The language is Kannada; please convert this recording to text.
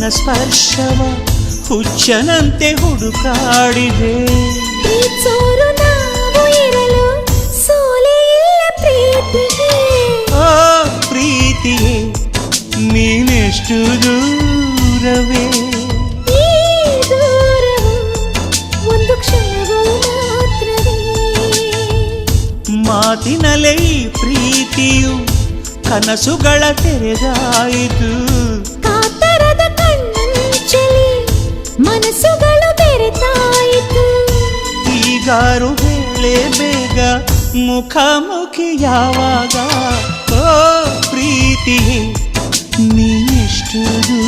ನಿನ್ನ ಸ್ಪರ್ಶವ ಹುಚ್ಚನಂತೆ ಹುಡುಕಾಡಿದೆ. ಪ್ರೀತಿಸೋರು ನಾವು ಇರಲು ಸೋಲೇ ಇಲ್ಲ ಪ್ರೀತಿಗೆ. ಓ ಪ್ರೀತಿಯೇ ನೀನೆಷ್ಟು ದೂರವೇ, ಈ ದೂರವು ಒಂದು ಕ್ಷಣವೂ ಮಾತ್ರವೇ. ಮಾತಿನಲ್ಲೇ ಈ ಪ್ರೀತಿಯು ಕನಸುಗಳ ತೆರೆದಾಯಿತು. ಕಾತರದ ಕಣ್ಣಂಚಲಿ ಮನಸ್ಸುಗಳು ಬೆರೆತಾಯಿತು. ಈಗಾರು ಹೇಳೆ ಬೇಗ ಮುಖಾಮುಖಿ ಯಾವಾಗ. ಓ ಪ್ರೀತಿಯೇ ನೀನೆಷ್ಟು ದೂರ